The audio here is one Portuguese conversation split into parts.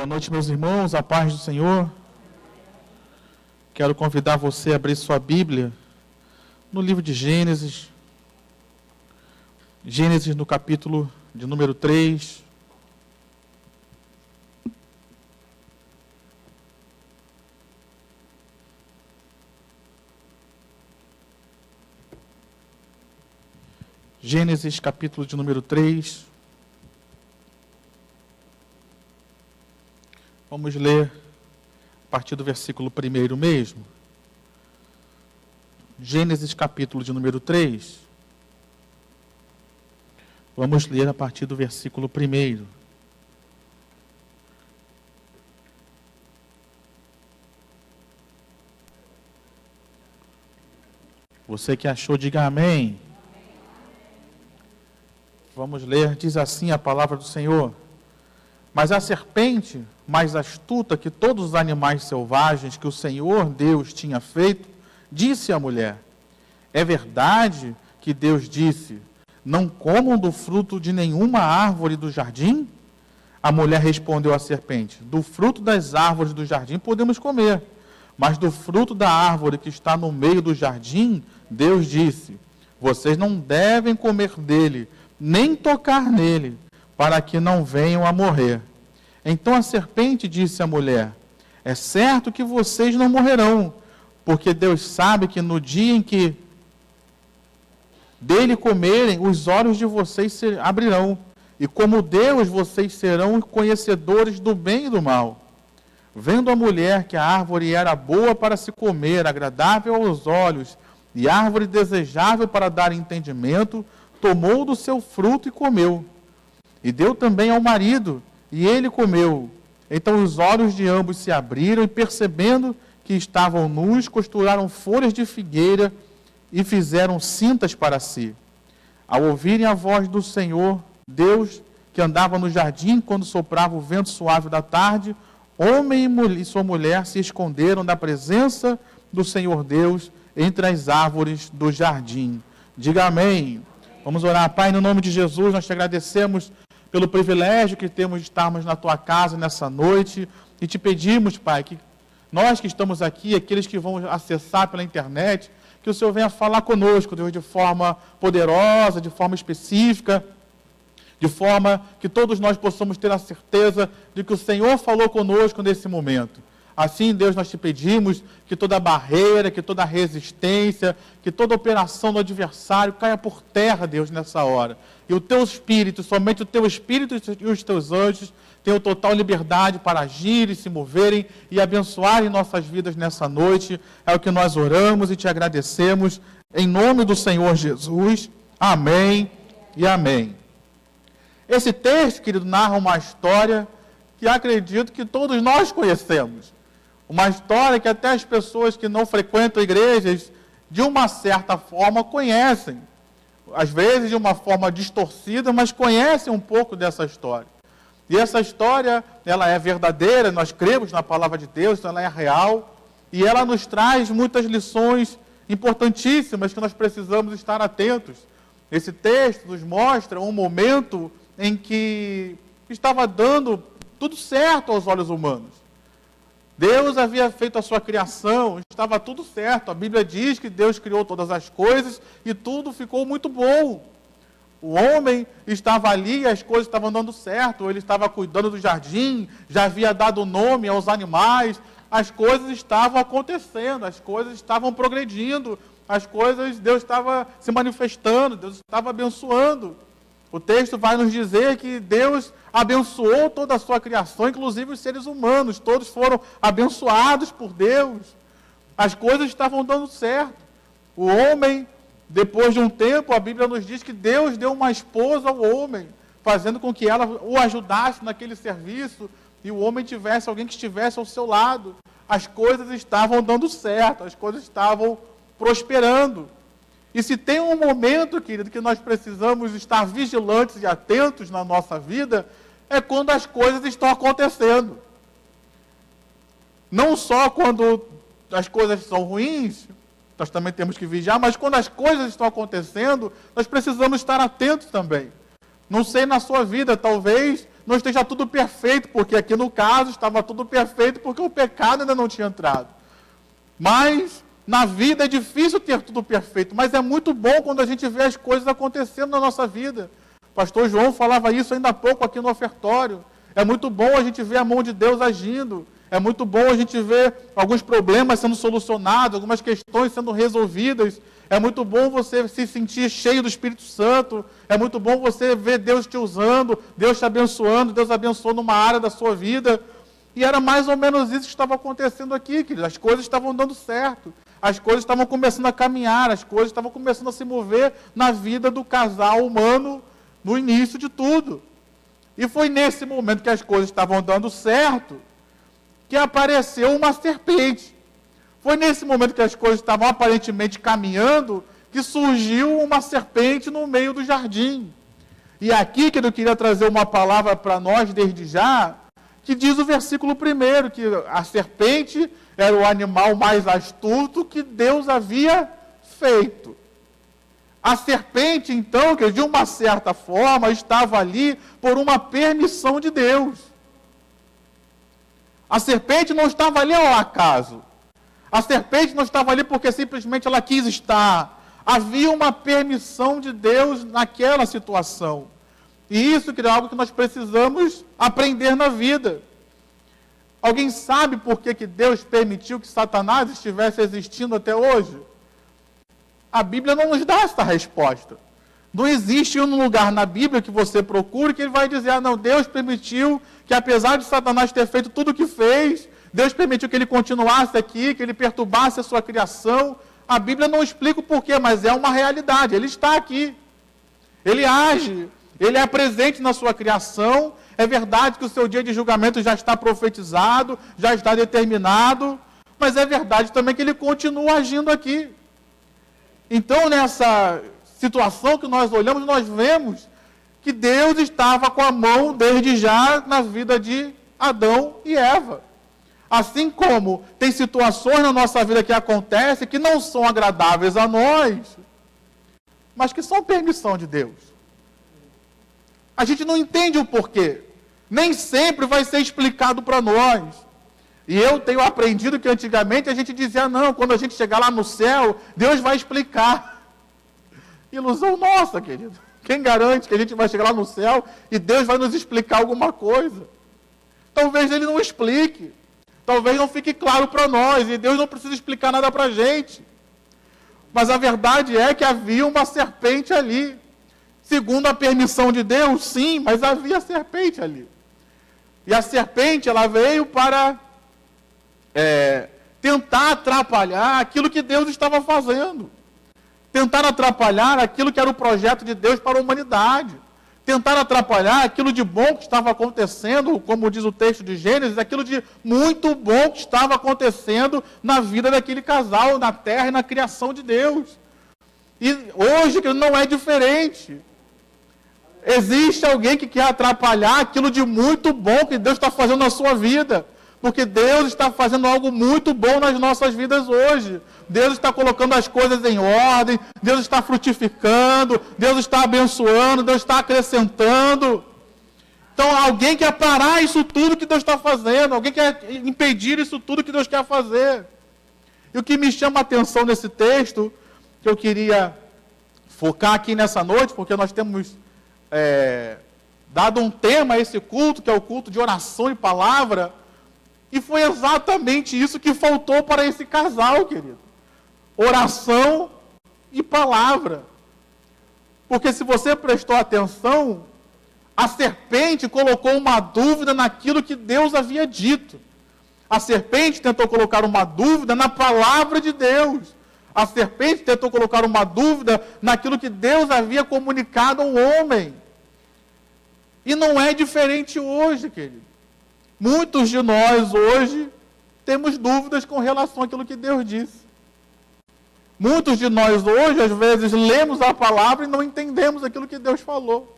Boa noite, meus irmãos, a paz do Senhor. Quero convidar você a abrir sua Bíblia no livro de Gênesis. Gênesis no capítulo de número 3. Gênesis capítulo de número 3. Vamos ler a partir do versículo 1 mesmo. Gênesis capítulo de número 3. Vamos ler a partir do versículo 1. Você que achou, diga amém. Vamos ler, diz assim a palavra do Senhor. Mas a serpente, mais astuta que todos os animais selvagens que o Senhor Deus tinha feito, disse à mulher: é verdade que Deus disse, não comam do fruto de nenhuma árvore do jardim? A mulher respondeu à serpente: do fruto das árvores do jardim podemos comer, mas do fruto da árvore que está no meio do jardim, Deus disse, vocês não devem comer dele, nem tocar nele, para que não venham a morrer. Então a serpente disse à mulher: é certo que vocês não morrerão, porque Deus sabe que no dia em que dele comerem, os olhos de vocês se abrirão, e como Deus vocês serão conhecedores do bem e do mal. Vendo a mulher que a árvore era boa para se comer, agradável aos olhos, e árvore desejável para dar entendimento, tomou do seu fruto e comeu. E deu também ao marido, e ele comeu. Então os olhos de ambos se abriram, e percebendo que estavam nus, costuraram folhas de figueira e fizeram cintas para si. Ao ouvirem a voz do Senhor Deus, que andava no jardim quando soprava o vento suave da tarde, homem e sua mulher se esconderam da presença do Senhor Deus entre as árvores do jardim. Diga amém. Vamos orar. Pai, no nome de Jesus, nós te agradecemos pelo privilégio que temos de estarmos na tua casa nessa noite, e te pedimos, Pai, que nós que estamos aqui, aqueles que vão acessar pela internet, que o Senhor venha falar conosco, Deus, de forma poderosa, de forma específica, de forma que todos nós possamos ter a certeza de que o Senhor falou conosco nesse momento. Assim, Deus, nós te pedimos que toda barreira, que toda resistência, que toda operação do adversário caia por terra, Deus, nessa hora. E o teu Espírito, somente o teu Espírito e os teus anjos tenham total liberdade para agir e se moverem e abençoarem nossas vidas nessa noite. É o que nós oramos e te agradecemos. Em nome do Senhor Jesus. Amém e amém. Esse texto, querido, narra uma história que acredito que todos nós conhecemos. Uma história que até as pessoas que não frequentam igrejas, de uma certa forma, conhecem. Às vezes de uma forma distorcida, mas conhecem um pouco dessa história. E essa história, ela é verdadeira, nós cremos na palavra de Deus, ela é real, e ela nos traz muitas lições importantíssimas que nós precisamos estar atentos. Esse texto nos mostra um momento em que estava dando tudo certo aos olhos humanos. Deus havia feito a sua criação, estava tudo certo. A Bíblia diz que Deus criou todas as coisas e tudo ficou muito bom. O homem estava ali e as coisas estavam dando certo. Ele estava cuidando do jardim, já havia dado nome aos animais. As coisas estavam acontecendo, as coisas estavam progredindo, Deus estava se manifestando, Deus estava abençoando. O texto vai nos dizer que Deus abençoou toda a sua criação, inclusive os seres humanos. Todos foram abençoados por Deus. As coisas estavam dando certo. O homem, depois de um tempo, a Bíblia nos diz que Deus deu uma esposa ao homem, fazendo com que ela o ajudasse naquele serviço, e o homem tivesse alguém que estivesse ao seu lado. As coisas estavam dando certo, as coisas estavam prosperando. E se tem um momento, querido, que nós precisamos estar vigilantes e atentos na nossa vida, é quando as coisas estão acontecendo. Não só quando as coisas são ruins, nós também temos que vigiar, mas quando as coisas estão acontecendo, nós precisamos estar atentos também. Não sei na sua vida, talvez não esteja tudo perfeito, porque aqui no caso estava tudo perfeito porque o pecado ainda não tinha entrado. Mas na vida é difícil ter tudo perfeito, mas é muito bom quando a gente vê as coisas acontecendo na nossa vida. O pastor João falava isso ainda há pouco aqui no ofertório. É muito bom a gente ver a mão de Deus agindo. É muito bom a gente ver alguns problemas sendo solucionados, algumas questões sendo resolvidas. É muito bom você se sentir cheio do Espírito Santo. É muito bom você ver Deus te usando, Deus te abençoando, Deus abençoando uma área da sua vida. E era mais ou menos isso que estava acontecendo aqui, queridos. As coisas estavam dando certo. As coisas estavam começando a caminhar, as coisas estavam começando a se mover na vida do casal humano no início de tudo. E foi nesse momento que as coisas estavam dando certo que apareceu uma serpente. Foi nesse momento que as coisas estavam aparentemente caminhando que surgiu uma serpente no meio do jardim. E aqui que eu queria trazer uma palavra para nós desde já, que diz o versículo 1, que a serpente era o animal mais astuto que Deus havia feito. A serpente, então, que de uma certa forma estava ali por uma permissão de Deus. A serpente não estava ali ao acaso. A serpente não estava ali porque simplesmente ela quis estar. Havia uma permissão de Deus naquela situação. E isso é algo que nós precisamos aprender na vida. Alguém sabe por que Deus permitiu que Satanás estivesse existindo até hoje? A Bíblia não nos dá essa resposta. Não existe um lugar na Bíblia que você procure que ele vai dizer, não, Deus permitiu que apesar de Satanás ter feito tudo o que fez, Deus permitiu que ele continuasse aqui, que ele perturbasse a sua criação. A Bíblia não explica o porquê, mas é uma realidade. Ele está aqui. Ele age. Ele é presente na sua criação. É verdade que o seu dia de julgamento já está profetizado, já está determinado, mas é verdade também que ele continua agindo aqui. Então, nessa situação que nós olhamos, nós vemos que Deus estava com a mão desde já na vida de Adão e Eva. Assim como tem situações na nossa vida que acontecem que não são agradáveis a nós, mas que são permissão de Deus. A gente não entende o porquê. Nem sempre vai ser explicado para nós. E eu tenho aprendido que antigamente a gente dizia, não, quando a gente chegar lá no céu, Deus vai explicar. Ilusão nossa, querido. Quem garante que a gente vai chegar lá no céu e Deus vai nos explicar alguma coisa? Talvez Ele não explique. Talvez não fique claro para nós. E Deus não precisa explicar nada para a gente. Mas a verdade é que havia uma serpente ali. Segundo a permissão de Deus, sim, mas havia serpente ali. E a serpente, ela veio para tentar atrapalhar aquilo que Deus estava fazendo. Tentar atrapalhar aquilo que era o projeto de Deus para a humanidade. Tentar atrapalhar aquilo de bom que estava acontecendo, como diz o texto de Gênesis, aquilo de muito bom que estava acontecendo na vida daquele casal, na terra e na criação de Deus. E hoje não é diferente. Existe alguém que quer atrapalhar aquilo de muito bom que Deus está fazendo na sua vida. Porque Deus está fazendo algo muito bom nas nossas vidas hoje. Deus está colocando as coisas em ordem, Deus está frutificando, Deus está abençoando, Deus está acrescentando. Então alguém quer parar isso tudo que Deus está fazendo, alguém quer impedir isso tudo que Deus quer fazer. E o que me chama a atenção nesse texto, que eu queria focar aqui nessa noite, porque nós temos dado um tema a esse culto, que é o culto de oração e palavra, e foi exatamente isso que faltou para esse casal, querido. Oração e palavra. Porque se você prestou atenção, a serpente colocou uma dúvida naquilo que Deus havia dito. A serpente tentou colocar uma dúvida na palavra de Deus. A serpente tentou colocar uma dúvida naquilo que Deus havia comunicado ao homem. E não é diferente hoje, querido. Muitos de nós hoje temos dúvidas com relação àquilo que Deus disse. Muitos de nós hoje, às vezes, lemos a palavra e não entendemos aquilo que Deus falou.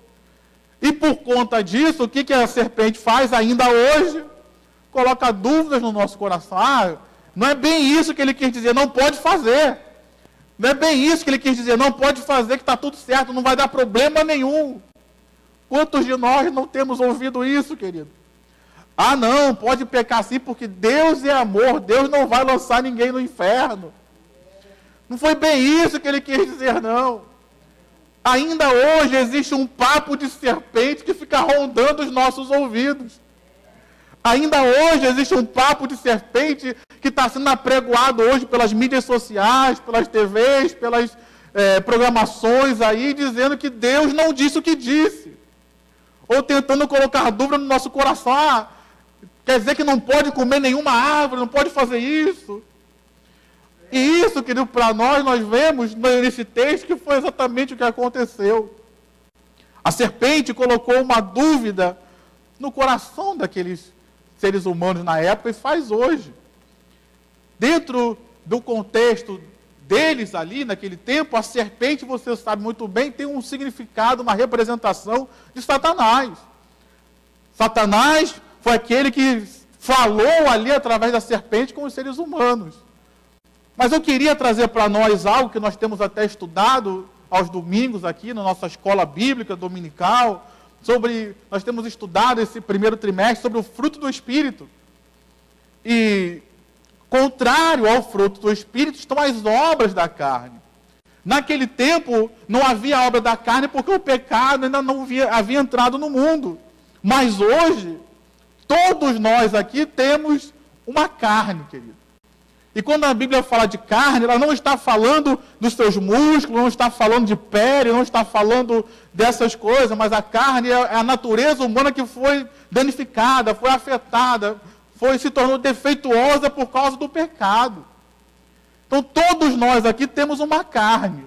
E por conta disso, o que a serpente faz ainda hoje? Coloca dúvidas no nosso coração. Não é bem isso que ele quis dizer, não pode fazer. Não é bem isso que ele quis dizer, não pode fazer, que está tudo certo, não vai dar problema nenhum. Quantos de nós não temos ouvido isso, querido? Ah, não, pode pecar sim, porque Deus é amor, Deus não vai lançar ninguém no inferno. Não foi bem isso que ele quis dizer, não. Ainda hoje existe um papo de serpente que fica rondando os nossos ouvidos. Ainda hoje existe um papo de serpente que está sendo apregoado hoje pelas mídias sociais, pelas TVs, pelas programações aí, dizendo que Deus não disse o que disse. Ou tentando colocar dúvida no nosso coração. Ah, quer dizer que não pode comer nenhuma árvore, não pode fazer isso. E isso, querido, para nós vemos nesse texto que foi exatamente o que aconteceu. A serpente colocou uma dúvida no coração daqueles seres humanos na época e faz hoje. Dentro do contexto deles ali, naquele tempo, a serpente, você sabe muito bem, tem um significado, uma representação de Satanás. Satanás foi aquele que falou ali através da serpente com os seres humanos. Mas eu queria trazer para nós algo que nós temos até estudado aos domingos aqui na nossa escola bíblica dominical, nós temos estudado esse primeiro trimestre sobre o fruto do Espírito. E, contrário ao fruto do Espírito, estão as obras da carne. Naquele tempo, não havia obra da carne porque o pecado ainda não havia entrado no mundo. Mas hoje, todos nós aqui temos uma carne, querido. E quando a Bíblia fala de carne, ela não está falando dos seus músculos, não está falando de pele, não está falando dessas coisas, mas a carne é a natureza humana que foi danificada, foi afetada, se tornou defeituosa por causa do pecado. Então todos nós aqui temos uma carne.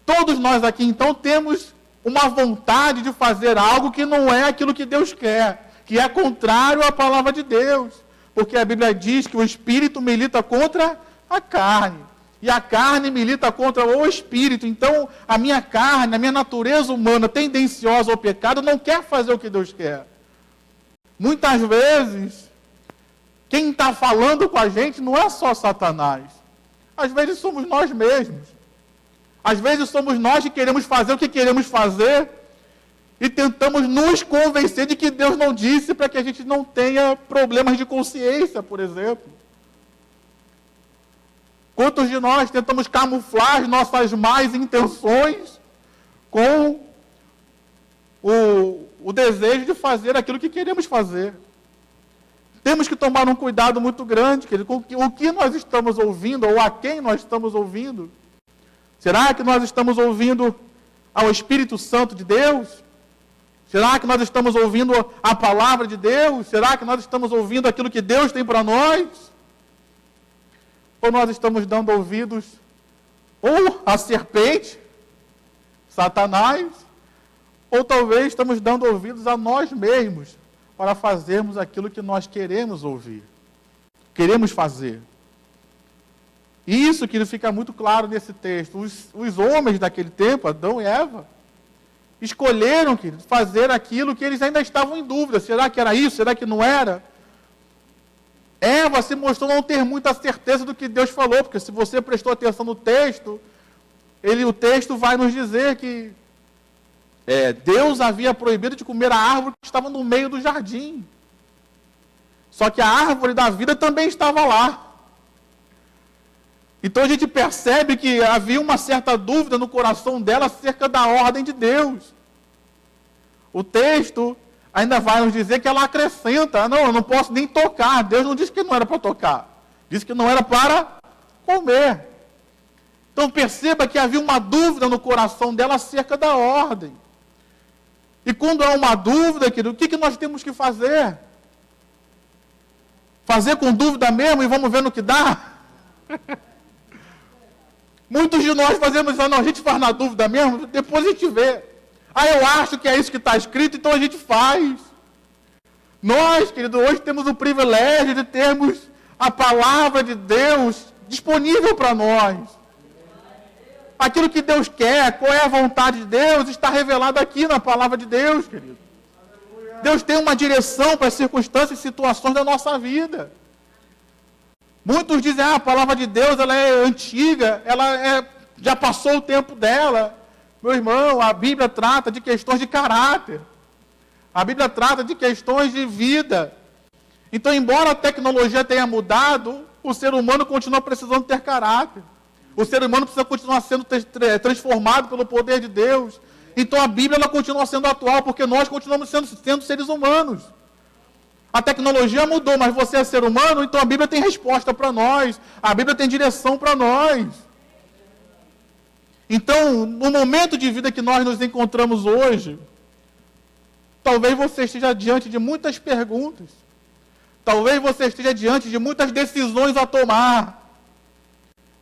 Todos nós aqui então temos uma vontade de fazer algo que não é aquilo que Deus quer, que é contrário à palavra de Deus. Porque a Bíblia diz que o Espírito milita contra a carne. E a carne milita contra o Espírito. Então, a minha carne, a minha natureza humana tendenciosa ao pecado não quer fazer o que Deus quer. Muitas vezes, quem está falando com a gente não é só Satanás. Às vezes somos nós mesmos. Às vezes somos nós que queremos fazer o que queremos fazer e tentamos nos convencer de que Deus não disse para que a gente não tenha problemas de consciência, por exemplo. Quantos de nós tentamos camuflar nossas más intenções com o desejo de fazer aquilo que queremos fazer? Temos que tomar um cuidado muito grande, querido, com o que nós estamos ouvindo ou a quem nós estamos ouvindo. Será que nós estamos ouvindo ao Espírito Santo de Deus? Será que nós estamos ouvindo a palavra de Deus? Será que nós estamos ouvindo aquilo que Deus tem para nós? Ou nós estamos dando ouvidos ou à serpente, Satanás, ou talvez estamos dando ouvidos a nós mesmos para fazermos aquilo que nós queremos ouvir, queremos fazer. E isso que fica muito claro nesse texto. Os homens daquele tempo, Adão e Eva, escolheram, querido, fazer aquilo que eles ainda estavam em dúvida. Será que era isso? Será que não era? Eva se mostrou não ter muita certeza do que Deus falou, porque se você prestou atenção no texto, o texto vai nos dizer que Deus havia proibido de comer a árvore que estava no meio do jardim. Só que a árvore da vida também estava lá. Então a gente percebe que havia uma certa dúvida no coração dela acerca da ordem de Deus. O texto ainda vai nos dizer que ela acrescenta, não, eu não posso nem tocar. Deus não disse que não era para tocar. Disse que não era para comer. Então perceba que havia uma dúvida no coração dela acerca da ordem. E quando há uma dúvida, querido, o que nós temos que fazer? Fazer com dúvida mesmo e vamos ver no que dá? Muitos de nós fazemos isso, não, a gente faz na dúvida mesmo, depois a gente vê. Eu acho que é isso que está escrito, então a gente faz. Nós, querido, hoje temos o privilégio de termos a palavra de Deus disponível para nós. Aquilo que Deus quer, qual é a vontade de Deus, está revelado aqui na palavra de Deus, querido. Deus tem uma direção para as circunstâncias e situações da nossa vida. Muitos dizem, a palavra de Deus ela é antiga, já passou o tempo dela. Meu irmão, a Bíblia trata de questões de caráter. A Bíblia trata de questões de vida. Então, embora a tecnologia tenha mudado, o ser humano continua precisando ter caráter. O ser humano precisa continuar sendo transformado pelo poder de Deus. Então, a Bíblia ela continua sendo atual, porque nós continuamos sendo seres humanos. A tecnologia mudou, mas você é ser humano, então a Bíblia tem resposta para nós. A Bíblia tem direção para nós. Então, no momento de vida que nós nos encontramos hoje, talvez você esteja diante de muitas perguntas. Talvez você esteja diante de muitas decisões a tomar.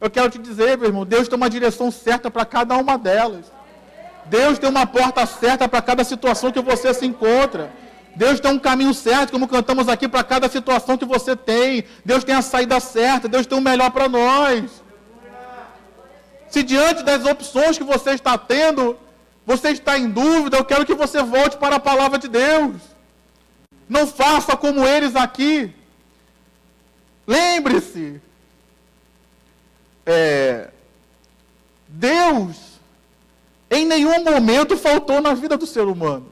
Eu quero te dizer, meu irmão, Deus tem uma direção certa para cada uma delas. Deus tem uma porta certa para cada situação que você se encontra. Deus tem um caminho certo, como cantamos aqui, para cada situação que você tem. Deus tem a saída certa, Deus tem o melhor para nós. Se diante das opções que você está tendo, você está em dúvida, eu quero que você volte para a palavra de Deus. Não faça como eles aqui. Lembre-se, Deus em nenhum momento faltou na vida do ser humano.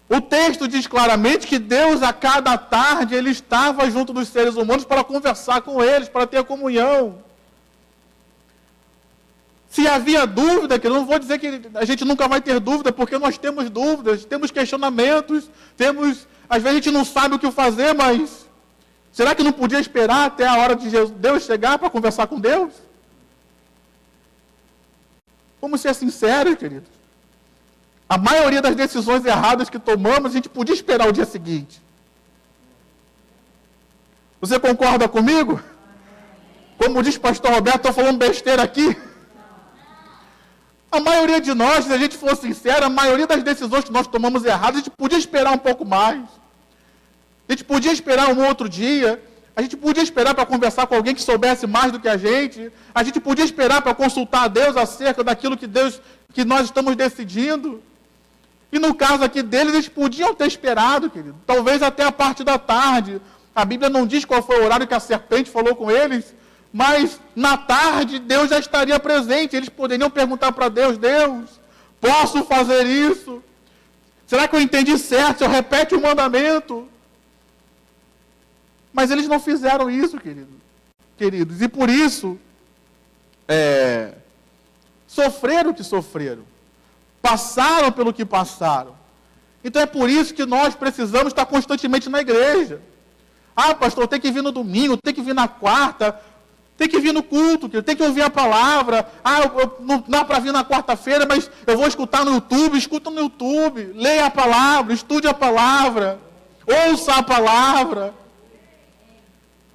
O texto diz claramente que Deus, a cada tarde, Ele estava junto dos seres humanos para conversar com eles, para ter comunhão. Se havia dúvida, que eu não vou dizer que a gente nunca vai ter dúvida, porque nós temos dúvidas, temos questionamentos, às vezes a gente não sabe o que fazer, mas será que não podia esperar até a hora de Deus chegar para conversar com Deus? Vamos ser sinceros, queridos. A maioria das decisões erradas que tomamos, a gente podia esperar o dia seguinte. Você concorda comigo? Como diz o pastor Roberto, estou falando besteira aqui. A maioria de nós, se a gente for sincero, a maioria das decisões que nós tomamos erradas, a gente podia esperar um pouco mais. A gente podia esperar um outro dia. A gente podia esperar para conversar com alguém que soubesse mais do que a gente. A gente podia esperar para consultar a Deus acerca daquilo que nós estamos decidindo. E no caso aqui deles, eles podiam ter esperado, querido. Talvez até a parte da tarde. A Bíblia não diz qual foi o horário que a serpente falou com eles. Mas na tarde, Deus já estaria presente. Eles poderiam perguntar para Deus: Deus, posso fazer isso? Será que eu entendi certo? Se eu repete o mandamento? Mas eles não fizeram isso, queridos. E por isso, sofreram o que sofreram. Passaram pelo que passaram. Então é por isso que nós precisamos estar constantemente na igreja. Ah, pastor, tem que vir no domingo, tem que vir na quarta, tem que vir no culto, tem que ouvir a palavra. Ah, não dá para vir na quarta-feira, mas eu vou escutar no YouTube. Escuta no YouTube, leia a palavra, estude a palavra, ouça a palavra.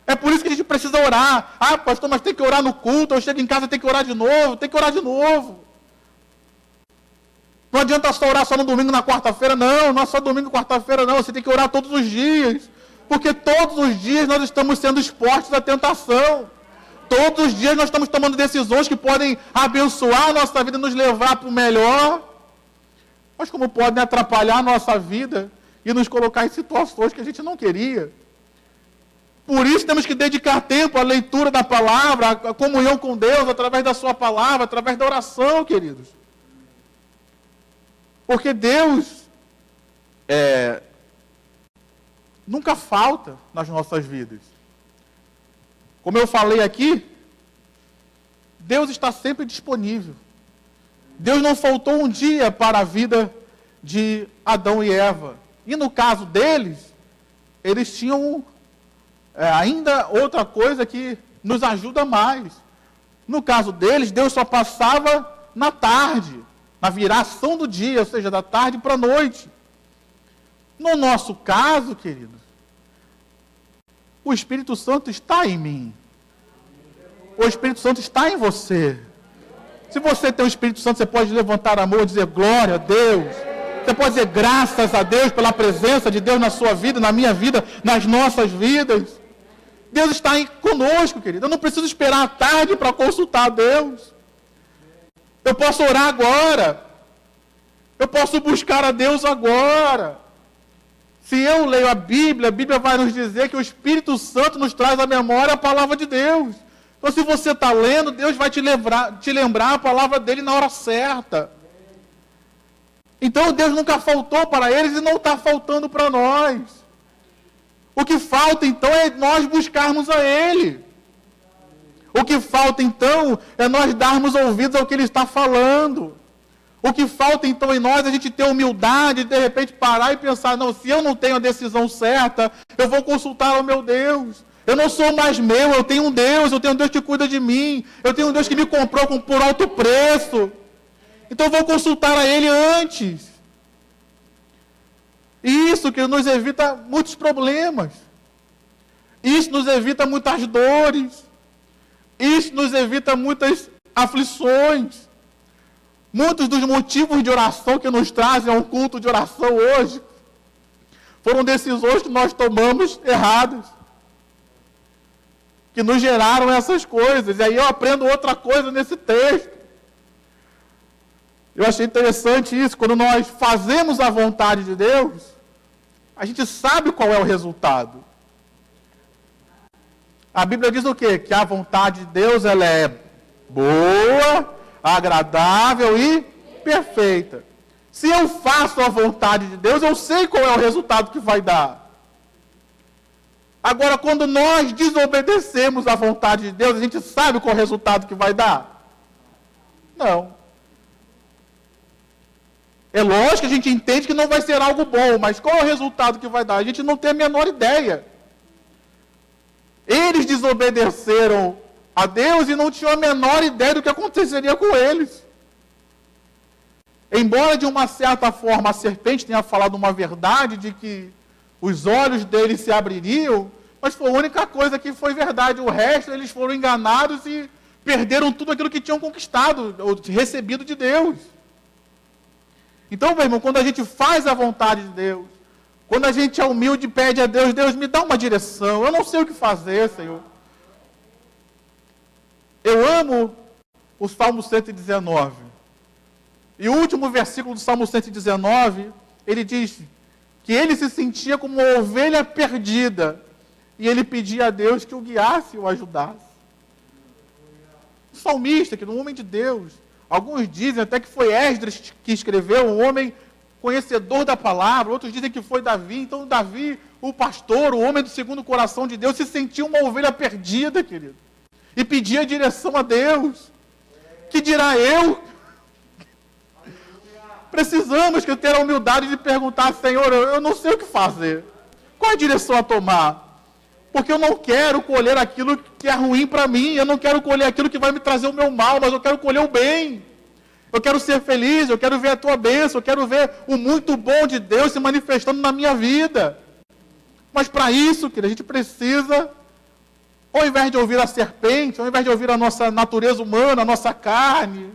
É por isso que a gente precisa orar. Ah, pastor, mas tem que orar no culto. Eu chego em casa, tem que orar de novo. Tem que orar de novo. Não adianta só orar só no domingo e na quarta-feira. Não é só domingo e quarta-feira, não. Você tem que orar todos os dias. Porque todos os dias nós estamos sendo expostos à tentação. Todos os dias nós estamos tomando decisões que podem abençoar a nossa vida e nos levar para o melhor. Mas como podem atrapalhar a nossa vida e nos colocar em situações que a gente não queria. Por isso temos que dedicar tempo à leitura da palavra, à comunhão com Deus, através da sua palavra, através da oração, queridos. Porque Deus nunca falta nas nossas vidas. Como eu falei aqui, Deus está sempre disponível. Deus não faltou um dia para a vida de Adão e Eva. E no caso deles, eles tinham ainda outra coisa que nos ajuda mais. No caso deles, Deus só passava na tarde, na viração do dia, ou seja, da tarde para a noite. No nosso caso, queridos, o Espírito Santo está em mim. O Espírito Santo está em você. Se você tem o Espírito Santo, você pode levantar a mão e dizer glória a Deus. Você pode dizer graças a Deus pela presença de Deus na sua vida, na minha vida, nas nossas vidas. Deus está conosco, querido. Eu não preciso esperar a tarde para consultar a Deus. Eu posso orar agora. Eu posso buscar a Deus agora. Se eu leio a Bíblia vai nos dizer que o Espírito Santo nos traz à memória a palavra de Deus. Então, se você está lendo, Deus vai te lembrar a palavra dele na hora certa. Então, Deus nunca faltou para eles e não está faltando para nós. O que falta, então, é nós buscarmos a Ele. O que falta, então, é nós darmos ouvidos ao que Ele está falando. O que falta, então, em nós é a gente ter humildade, de repente parar e pensar, não, se eu não tenho a decisão certa, eu vou consultar ao meu Deus. Eu não sou mais meu, eu tenho um Deus que cuida de mim, eu tenho um Deus que me comprou por alto preço. Então eu vou consultar a Ele antes. Isso que nos evita muitos problemas. Isso nos evita muitas dores. Isso nos evita muitas aflições. Muitos dos motivos de oração que nos trazem a um culto de oração hoje foram decisões que nós tomamos erradas, que nos geraram essas coisas. E aí eu aprendo outra coisa nesse texto. Eu achei interessante isso. Quando nós fazemos a vontade de Deus, a gente sabe qual é o resultado. A Bíblia diz o quê? Que a vontade de Deus ela é boa, agradável e perfeita. Se eu faço a vontade de Deus, eu sei qual é o resultado que vai dar. Agora, quando nós desobedecemos a vontade de Deus, a gente sabe qual é o resultado que vai dar? Não. É lógico que a gente entende que não vai ser algo bom, mas qual é o resultado que vai dar? A gente não tem a menor ideia. Eles desobedeceram a Deus e não tinham a menor ideia do que aconteceria com eles. Embora de uma certa forma a serpente tenha falado uma verdade de que os olhos deles se abririam, mas foi a única coisa que foi verdade. O resto, eles foram enganados e perderam tudo aquilo que tinham conquistado, ou recebido de Deus. Então, meu irmão, quando a gente faz a vontade de Deus, quando a gente é humilde e pede a Deus, Deus me dá uma direção, eu não sei o que fazer, Senhor. Eu amo o Salmo 119. E o último versículo do Salmo 119, ele diz que ele se sentia como uma ovelha perdida, e ele pedia a Deus que o guiasse e o ajudasse. O salmista, que era um homem de Deus, alguns dizem até que foi Esdras que escreveu, um homem conhecedor da palavra, outros dizem que foi Davi. Então Davi, o pastor, o homem do segundo coração de Deus, se sentia uma ovelha perdida, querido, e pedia direção a Deus. Que dirá eu? Precisamos ter a humildade de perguntar, Senhor, eu não sei o que fazer. Qual é a direção a tomar? Porque eu não quero colher aquilo que é ruim para mim, eu não quero colher aquilo que vai me trazer o meu mal, mas eu quero colher o bem. Eu quero ser feliz, eu quero ver a tua bênção, eu quero ver o muito bom de Deus se manifestando na minha vida. Mas para isso, querido, a gente precisa, ao invés de ouvir a serpente, ao invés de ouvir a nossa natureza humana, a nossa carne,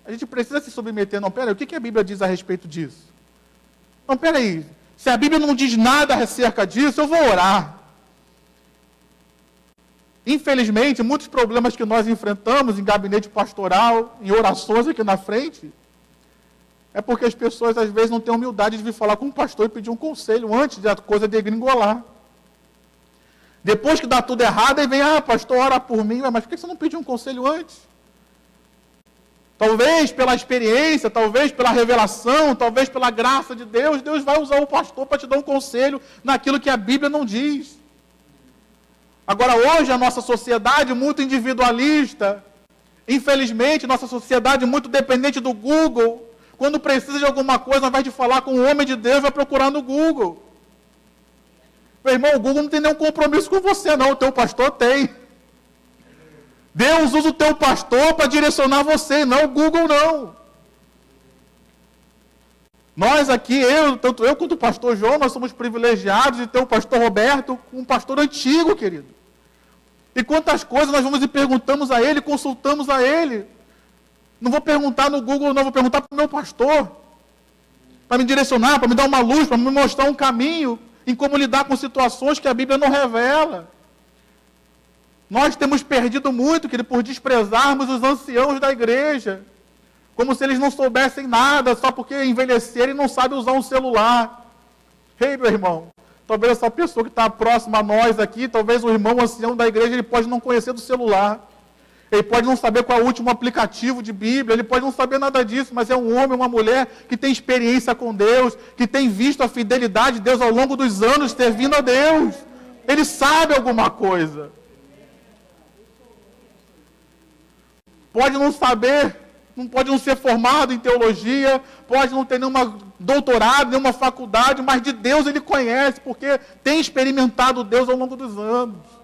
a gente precisa se submeter. Não, peraí, o que a Bíblia diz a respeito disso? Não, peraí, se a Bíblia não diz nada acerca disso, eu vou orar. Infelizmente, muitos problemas que nós enfrentamos em gabinete pastoral, em orações aqui na frente, é porque as pessoas às vezes não têm humildade de vir falar com o pastor e pedir um conselho antes de a coisa degringolar. Depois que dá tudo errado, aí vem, pastor, ora por mim, mas por que você não pediu um conselho antes? Talvez pela experiência, talvez pela revelação, talvez pela graça de Deus, Deus vai usar o pastor para te dar um conselho naquilo que a Bíblia não diz. Agora, hoje, a nossa sociedade muito individualista, infelizmente, nossa sociedade muito dependente do Google, quando precisa de alguma coisa, ao invés de falar com o homem de Deus, vai procurar no Google. Meu irmão, o Google não tem nenhum compromisso com você, não, o teu pastor tem. Deus usa o teu pastor para direcionar você, não o Google, não. Nós aqui, tanto eu quanto o pastor João, nós somos privilegiados de ter o pastor Roberto, um pastor antigo, querido. E quantas coisas nós vamos e perguntamos a ele, consultamos a ele. Não vou perguntar no Google, não, vou perguntar para o meu pastor. Para me direcionar, para me dar uma luz, para me mostrar um caminho em como lidar com situações que a Bíblia não revela. Nós temos perdido muito, querido, por desprezarmos os anciãos da igreja. Como se eles não soubessem nada, só porque envelheceram e não sabem usar um celular. Ei, meu irmão, Talvez essa pessoa que está próxima a nós aqui, talvez o irmão ancião da igreja, ele pode não conhecer do celular. Ele pode não saber qual é o último aplicativo de Bíblia, ele pode não saber nada disso, mas é um homem, uma mulher que tem experiência com Deus, que tem visto a fidelidade de Deus ao longo dos anos servindo a Deus. Ele sabe alguma coisa. Pode não saber, pode não ser formado em teologia, pode não ter nenhuma doutorado, nenhuma faculdade, mas de Deus ele conhece, porque tem experimentado Deus ao longo dos anos.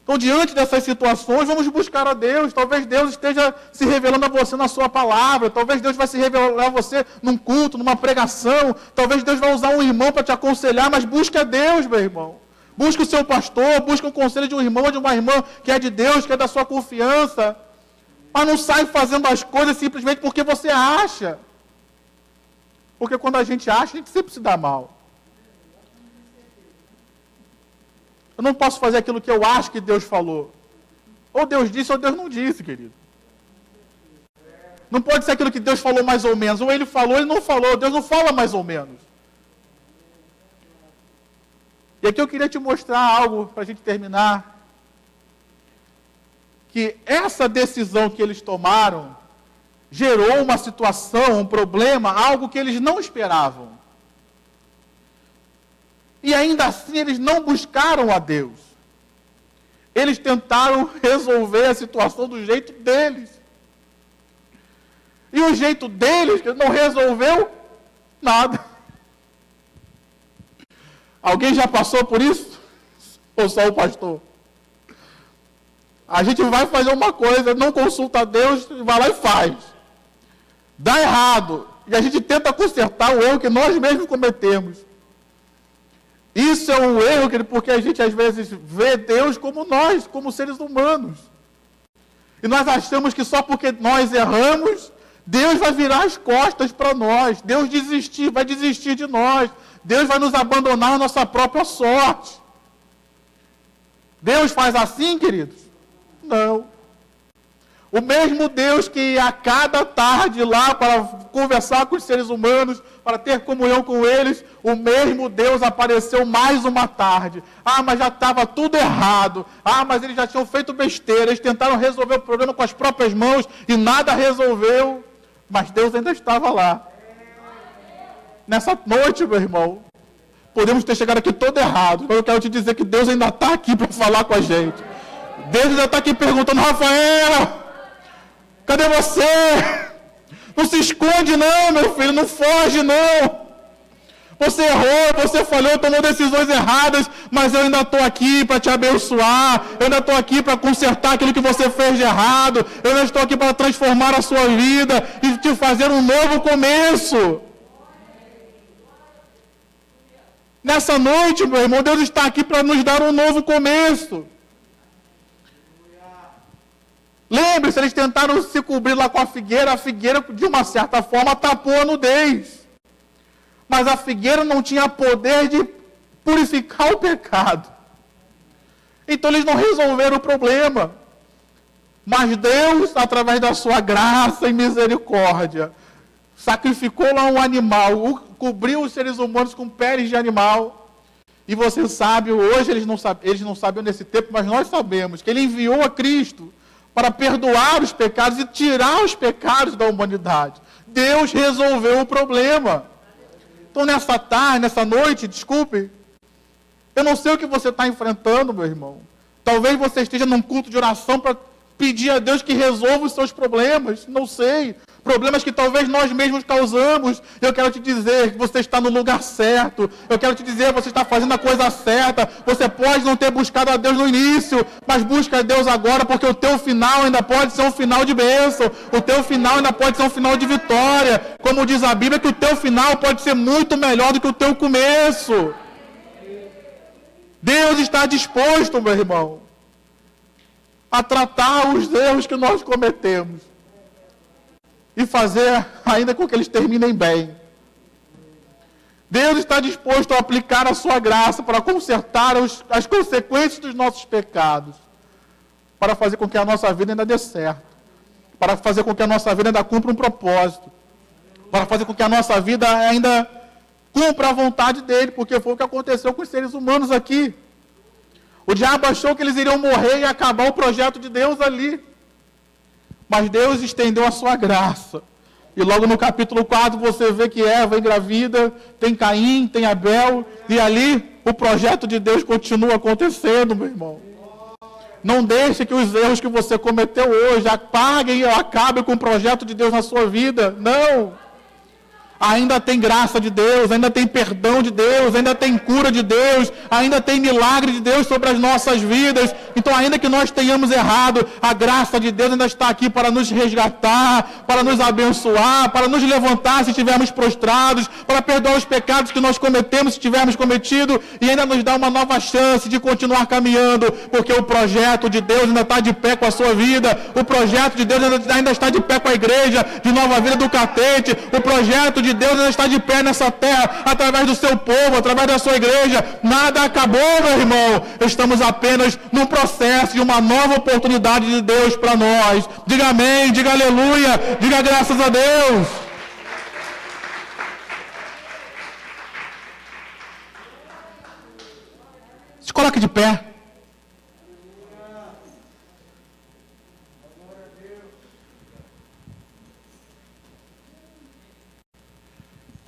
Então, diante dessas situações, vamos buscar a Deus. Talvez Deus esteja se revelando a você na sua palavra. Talvez Deus vai se revelar a você num culto, numa pregação. Talvez Deus vai usar um irmão para te aconselhar, mas busque a Deus, meu irmão. Busque o seu pastor, busque o conselho de um irmão ou de uma irmã que é de Deus, que é da sua confiança. Mas não sai fazendo as coisas simplesmente porque você acha. Porque quando a gente acha, a gente sempre se dá mal. Eu não posso fazer aquilo que eu acho que Deus falou. Ou Deus disse ou Deus não disse, querido. Não pode ser aquilo que Deus falou mais ou menos. Ou ele falou, ele não falou. Deus não fala mais ou menos. E aqui eu queria te mostrar algo para a gente terminar. Que essa decisão que eles tomaram gerou uma situação, um problema, algo que eles não esperavam. E ainda assim eles não buscaram a Deus. Eles tentaram resolver a situação do jeito deles. E o jeito deles não resolveu nada. Alguém já passou por isso? Ou só o pastor? A gente vai fazer uma coisa, não consulta a Deus, vai lá e faz. Dá errado. E a gente tenta consertar o erro que nós mesmos cometemos. Isso é um erro, porque a gente às vezes vê Deus como nós, como seres humanos. E nós achamos que só porque nós erramos, Deus vai virar as costas para nós. Deus vai desistir de nós. Deus vai nos abandonar à nossa própria sorte. Deus faz assim, queridos? Não. O mesmo Deus que a cada tarde lá para conversar com os seres humanos, para ter comunhão com eles, o mesmo Deus apareceu mais uma tarde. Ah, mas já estava tudo errado. Ah, mas eles já tinham feito besteira. Eles tentaram resolver o problema com as próprias mãos e nada resolveu. Mas Deus ainda estava lá. Nessa noite, meu irmão, podemos ter chegado aqui todo errado. Mas eu quero te dizer que Deus ainda está aqui para falar com a gente. Deus ainda está aqui perguntando: Rafael, cadê você? Não se esconde não, meu filho, não foge não. Você errou, você falhou, tomou decisões erradas, mas eu ainda estou aqui para te abençoar, eu ainda estou aqui para consertar aquilo que você fez de errado, eu ainda estou aqui para transformar a sua vida e te fazer um novo começo. Nessa noite, meu irmão, Deus está aqui para nos dar um novo começo. Lembre-se, eles tentaram se cobrir lá com a figueira de uma certa forma tapou a nudez. Mas a figueira não tinha poder de purificar o pecado. Então eles não resolveram o problema. Mas Deus, através da sua graça e misericórdia, sacrificou lá um animal, cobriu os seres humanos com peles de animal. E você sabe, hoje eles não sabiam nesse tempo, mas nós sabemos que Ele enviou a Cristo para perdoar os pecados e tirar os pecados da humanidade. Deus resolveu o problema. Então, nessa noite, eu não sei o que você está enfrentando, meu irmão. Talvez você esteja num culto de oração para pedir a Deus que resolva os seus problemas. Não sei. Problemas que talvez nós mesmos causamos. Eu quero te dizer que você está no lugar certo. Eu quero te dizer que você está fazendo a coisa certa. Você pode não ter buscado a Deus no início, mas busca a Deus agora, porque o teu final ainda pode ser um final de bênção. O teu final ainda pode ser um final de vitória. Como diz a Bíblia, que o teu final pode ser muito melhor do que o teu começo. Deus está disposto, meu irmão, a tratar os erros que nós cometemos e fazer ainda com que eles terminem bem. Deus está disposto a aplicar a sua graça para consertar as consequências dos nossos pecados, para fazer com que a nossa vida ainda dê certo, para fazer com que a nossa vida ainda cumpra um propósito, para fazer com que a nossa vida ainda Cumpra a vontade dele, porque foi o que aconteceu com os seres humanos aqui. O diabo achou que eles iriam morrer e acabar o projeto de Deus ali. Mas Deus estendeu a sua graça. E logo no capítulo 4 você vê que Eva engravida, tem Caim, tem Abel, e ali o projeto de Deus continua acontecendo, meu irmão. Não deixe que os erros que você cometeu hoje apaguem ou acabem com o projeto de Deus na sua vida. Não! Ainda tem graça de Deus, ainda tem perdão de Deus, ainda tem cura de Deus, ainda tem milagre de Deus sobre as nossas vidas. Então, ainda que nós tenhamos errado, a graça de Deus ainda está aqui para nos resgatar, para nos abençoar, para nos levantar se estivermos prostrados, para perdoar os pecados que nós cometemos se tivermos cometido, e ainda nos dar uma nova chance de continuar caminhando, porque o projeto de Deus ainda está de pé com a sua vida, o projeto de Deus ainda está de pé com a igreja de Nova Vida do Catete, o projeto de Deus ainda está de pé nessa terra, através do seu povo, através da sua igreja. Nada acabou, meu irmão. Estamos apenas num processo de uma nova oportunidade de Deus para nós. Diga amém, diga aleluia, diga graças a Deus. Se coloque de pé.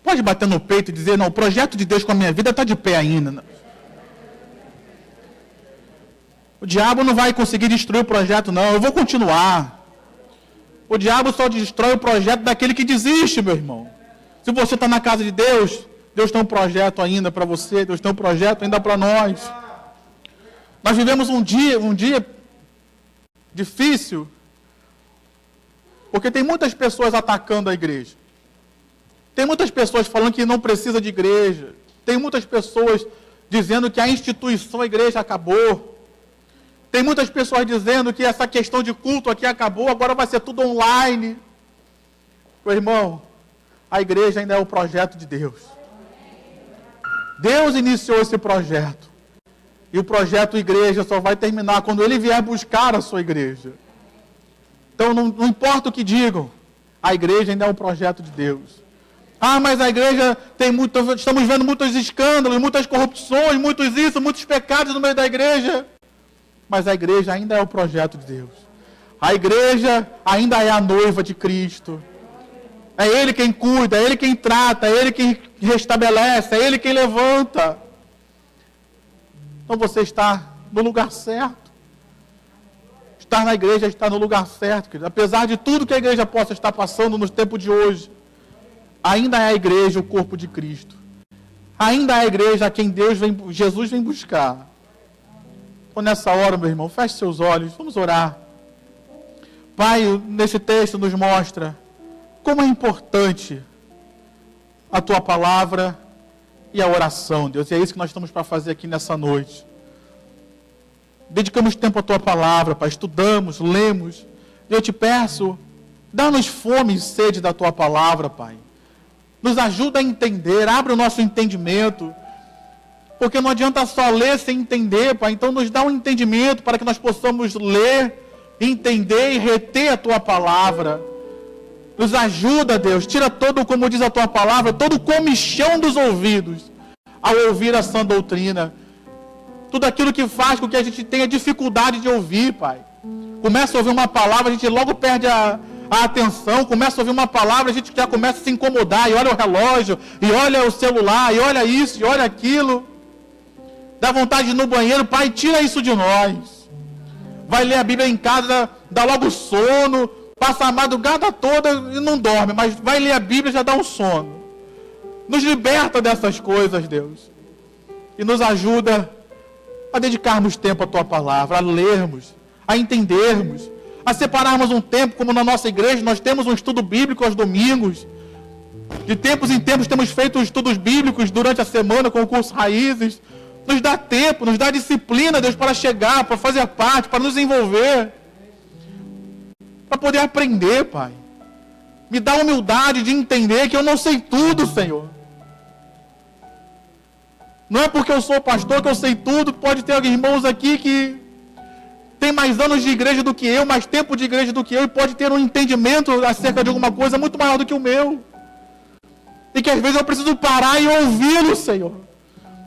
Pode bater no peito e dizer, não, o projeto de Deus com a minha vida está de pé ainda. O diabo não vai conseguir destruir o projeto, não. Eu vou continuar. O diabo só destrói o projeto daquele que desiste, meu irmão. Se você está na casa de Deus, Deus tem um projeto ainda para você, Deus tem um projeto ainda para nós. Nós vivemos um dia difícil, porque tem muitas pessoas atacando a igreja. Tem muitas pessoas falando que não precisa de igreja. Tem muitas pessoas dizendo que a instituição, a igreja, acabou. Tem muitas pessoas dizendo que essa questão de culto aqui acabou, agora vai ser tudo online. Meu irmão, a igreja ainda é o projeto de Deus. Deus iniciou esse projeto. E o projeto igreja só vai terminar quando Ele vier buscar a sua igreja. Então, não importa o que digam, a igreja ainda é um projeto de Deus. Ah, mas a igreja tem estamos vendo muitos escândalos, muitas corrupções, muitos pecados no meio da igreja. Mas a igreja ainda é o projeto de Deus. A igreja ainda é a noiva de Cristo. É Ele quem cuida, é Ele quem trata, é Ele quem restabelece, é Ele quem levanta. Então você está no lugar certo. Estar na igreja está no lugar certo, querido. Apesar de tudo que a igreja possa estar passando nos tempos de hoje, ainda é a igreja o corpo de Cristo. Ainda é a igreja a quem Jesus vem buscar. Então, nessa hora, meu irmão, feche seus olhos, vamos orar. Pai, nesse texto nos mostra como é importante a Tua palavra e a oração, Deus. E é isso que nós estamos para fazer aqui nessa noite. Dedicamos tempo à Tua palavra, Pai, estudamos, lemos. Eu te peço, dá-nos fome e sede da Tua palavra, Pai. Nos ajuda a entender, abre o nosso entendimento, porque não adianta só ler sem entender, Pai. Então nos dá um entendimento para que nós possamos ler, entender e reter a Tua palavra. Nos ajuda, Deus, tira todo, como diz a Tua palavra, todo o comichão dos ouvidos ao ouvir a sã doutrina. Tudo aquilo que faz com que a gente tenha dificuldade de ouvir, Pai. Começa a ouvir uma palavra, a gente logo perde a atenção, começa a ouvir uma palavra, a gente já começa a se incomodar, e olha o relógio, e olha o celular, e olha isso, e olha aquilo. Dá vontade de ir no banheiro, Pai, tira isso de nós. Vai ler a Bíblia em casa, dá logo sono, passa a madrugada toda e não dorme, mas vai ler a Bíblia e já dá um sono. Nos liberta dessas coisas, Deus. E nos ajuda a dedicarmos tempo à Tua palavra, a lermos, a entendermos, a separarmos um tempo, como na nossa igreja, nós temos um estudo bíblico aos domingos. De tempos em tempos temos feito estudos bíblicos durante a semana com o curso Raízes. Nos dá tempo, nos dá disciplina, Deus, para chegar, para fazer parte, para nos envolver. Para poder aprender, Pai. Me dá humildade de entender que eu não sei tudo, Senhor. Não é porque eu sou pastor que eu sei tudo. Pode ter irmãos aqui que tem mais anos de igreja do que eu, mais tempo de igreja do que eu, e pode ter um entendimento acerca de alguma coisa muito maior do que o meu. E que às vezes eu preciso parar e ouvi-lo, Senhor.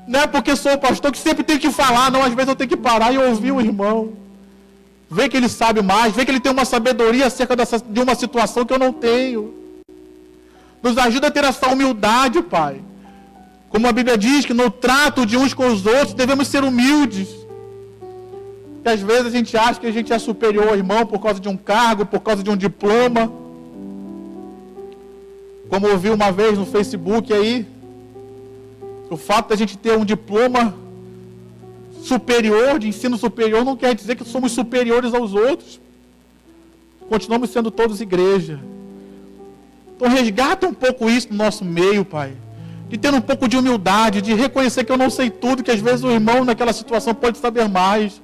Não é porque sou o pastor que sempre tenho que falar, não. Às vezes eu tenho que parar e ouvir o irmão. Ver que ele sabe mais, ver que ele tem uma sabedoria acerca de uma situação que eu não tenho. Nos ajuda a ter essa humildade, Pai. Como a Bíblia diz, que no trato de uns com os outros devemos ser humildes. Que às vezes a gente acha que a gente é superior ao irmão por causa de um cargo, por causa de um diploma. Como eu vi uma vez no Facebook aí, o fato de a gente ter um diploma superior, de ensino superior, não quer dizer que somos superiores aos outros. Continuamos sendo todos igreja. Então resgata um pouco isso no nosso meio, Pai. De ter um pouco de humildade, de reconhecer que eu não sei tudo, que às vezes o irmão naquela situação pode saber mais.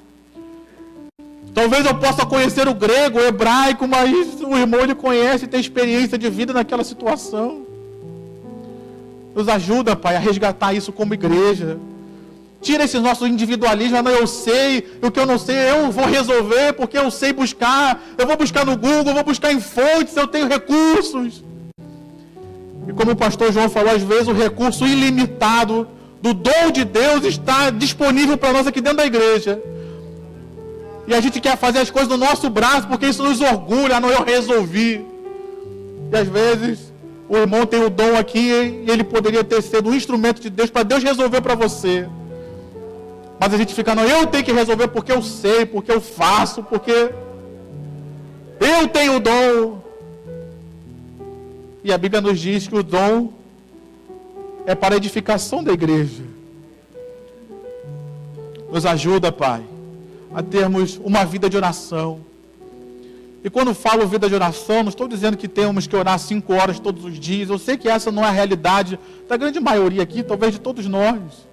Talvez eu possa conhecer o grego, o hebraico, mas o irmão ele conhece e tem experiência de vida naquela situação. Nos ajuda, Pai, a resgatar isso como igreja. Tira esses nossos individualismos, não, eu sei, o que eu não sei eu vou resolver, porque eu sei buscar, eu vou buscar no Google, eu vou buscar em fontes, eu tenho recursos. E como o pastor João falou, às vezes o recurso ilimitado do dom de Deus está disponível para nós aqui dentro da igreja. E a gente quer fazer as coisas no nosso braço, porque isso nos orgulha, não eu resolvi. E às vezes o irmão tem o dom aqui e ele poderia ter sido um instrumento de Deus para Deus resolver para você. Mas a gente fica, não, eu tenho que resolver porque eu sei, porque eu faço, porque eu tenho o dom. E a Bíblia nos diz que o dom é para a edificação da igreja. Nos ajuda, Pai, a termos uma vida de oração. E quando falo vida de oração, não estou dizendo que temos que orar 5 horas todos os dias. Eu sei que essa não é a realidade da grande maioria aqui, talvez de todos nós.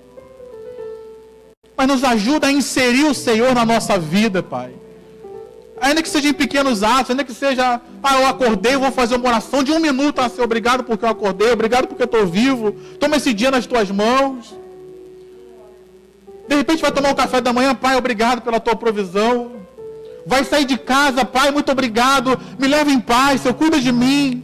Mas nos ajuda a inserir o Senhor na nossa vida, Pai. Ainda que seja em pequenos atos, ainda que seja, eu acordei, vou fazer uma oração de 1 minuto, Senhor, obrigado porque eu acordei, obrigado porque eu estou vivo, toma esse dia nas tuas mãos. De repente vai tomar um café da manhã, Pai, obrigado pela tua provisão. Vai sair de casa, Pai, muito obrigado, me leva em paz, Senhor, cuida de mim.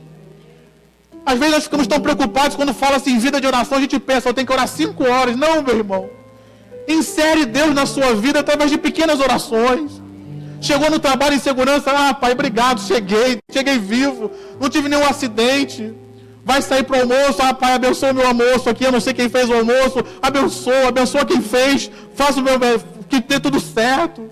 Às vezes nós ficamos tão preocupados quando fala assim, vida de oração, a gente pensa, eu tenho que orar 5 horas. Não, meu irmão. Insere Deus na sua vida através de pequenas orações. Chegou no trabalho em segurança, Pai, obrigado, cheguei vivo, não tive nenhum acidente. Vai sair para o almoço, Pai, abençoa o meu almoço aqui, eu não sei quem fez o almoço, abençoa quem fez, faça o meu, que dê tudo certo.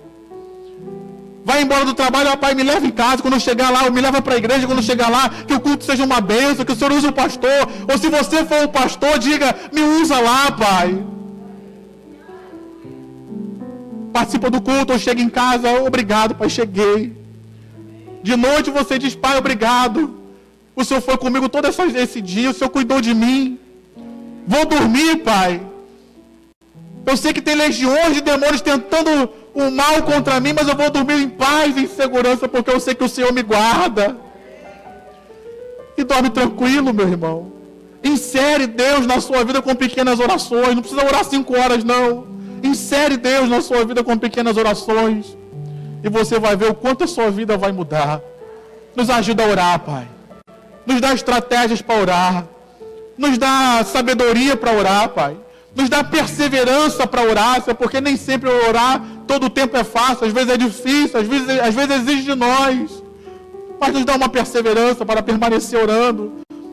Vai embora do trabalho, Pai, me leva em casa, quando eu chegar lá, me leva para a igreja, quando eu chegar lá, que o culto seja uma bênção, que o Senhor use o pastor, ou se você for o pastor, diga, me usa lá, Pai. Participa do culto, ou chega em casa, obrigado, Pai, cheguei. De noite você diz, Pai, obrigado. O Senhor foi comigo todo esse dia, o Senhor cuidou de mim. Vou dormir, Pai. Eu sei que tem legiões de demônios tentando o mal contra mim, mas eu vou dormir em paz, em segurança, porque eu sei que o Senhor me guarda. E dorme tranquilo, meu irmão. Insere Deus na sua vida com pequenas orações. Não precisa orar 5 horas, não. Insere Deus na sua vida com pequenas orações. E você vai ver o quanto a sua vida vai mudar. Nos ajuda a orar, Pai. Nos dá estratégias para orar. Nos dá sabedoria para orar, Pai. Nos dá perseverança para orar, porque nem sempre orar todo o tempo é fácil. Às vezes é difícil, às vezes exige de nós. Mas nos dá uma perseverança para permanecer orando.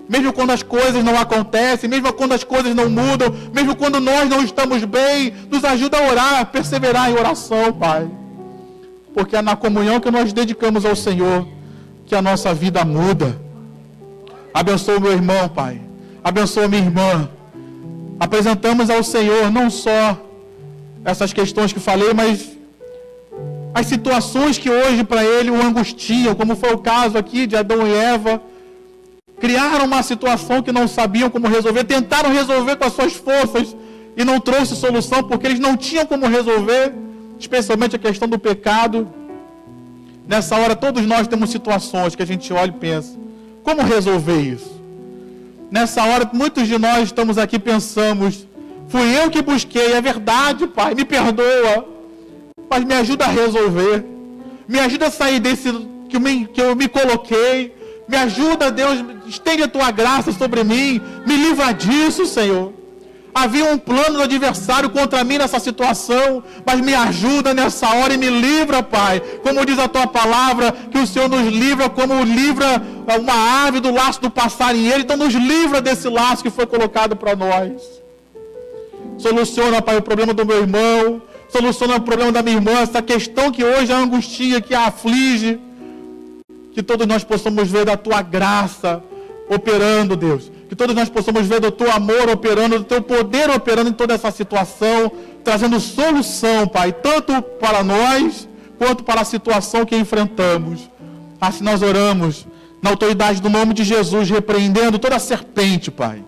Mesmo quando as coisas não acontecem, mesmo quando as coisas não mudam, mesmo quando nós não estamos bem, nos ajuda a orar, a perseverar em oração, Pai. Porque é na comunhão que nós dedicamos ao Senhor que a nossa vida muda. Abençoa o meu irmão, Pai. Abençoa minha irmã. Apresentamos ao Senhor não só essas questões que falei, mas as situações que hoje para ele o angustiam, como foi o caso aqui de Adão e Eva. Criaram uma situação que não sabiam como resolver, tentaram resolver com as suas forças e não trouxe solução porque eles não tinham como resolver, especialmente a questão do pecado. Nessa hora todos nós temos situações que a gente olha e pensa, como resolver isso? Nessa hora muitos de nós estamos aqui e pensamos, fui eu que busquei, é verdade, Pai, me perdoa, mas me ajuda a resolver, me ajuda a sair desse que eu me coloquei, Me ajuda, Deus, estende a tua graça sobre mim. Me livra disso, Senhor. Havia um plano do adversário contra mim nessa situação, mas me ajuda nessa hora e me livra, Pai. Como diz a tua palavra, que o Senhor nos livra como livra uma ave do laço do passarinheiro. Então nos livra desse laço que foi colocado para nós. Soluciona, Pai, o problema do meu irmão. Soluciona o problema da minha irmã. Essa questão que hoje é a angustia, que a aflige. Que todos nós possamos ver da tua graça operando, Deus. Que todos nós possamos ver do teu amor operando, do teu poder operando em toda essa situação, trazendo solução, Pai, tanto para nós, quanto para a situação que enfrentamos. Assim nós oramos, na autoridade do nome de Jesus, repreendendo toda a serpente, Pai.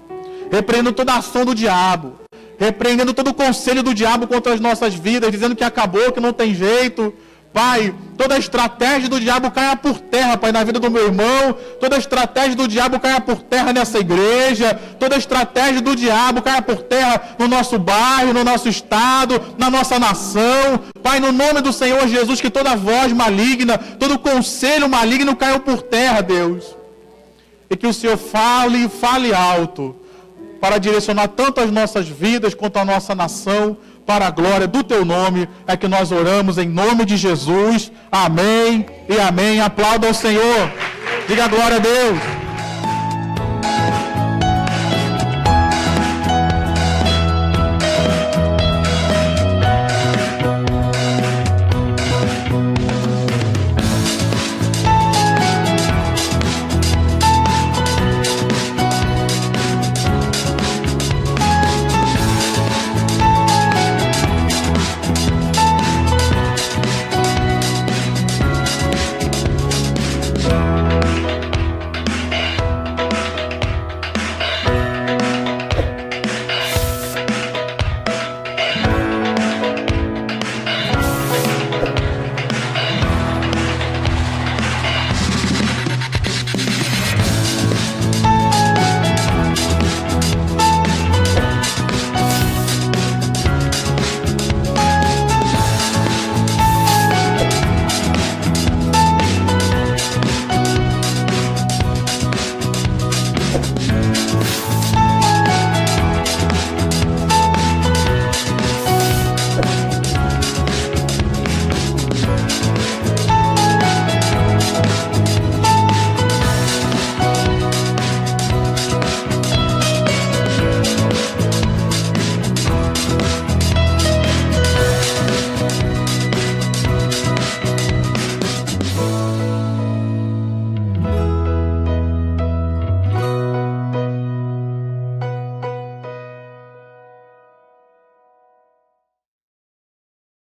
Repreendendo toda a ação do diabo. Repreendendo todo o conselho do diabo contra as nossas vidas, dizendo que acabou, que não tem jeito. Pai, toda a estratégia do diabo caia por terra, Pai, na vida do meu irmão. Toda a estratégia do diabo caia por terra nessa igreja. Toda a estratégia do diabo caia por terra no nosso bairro, no nosso estado, na nossa nação. Pai, no nome do Senhor Jesus, que toda voz maligna, todo conselho maligno caia por terra, Deus. E que o Senhor fale e fale alto, para direcionar tanto as nossas vidas quanto a nossa nação, para a glória do teu nome, é que nós oramos em nome de Jesus. Amém e amém. Aplauda ao Senhor. Diga glória a Deus.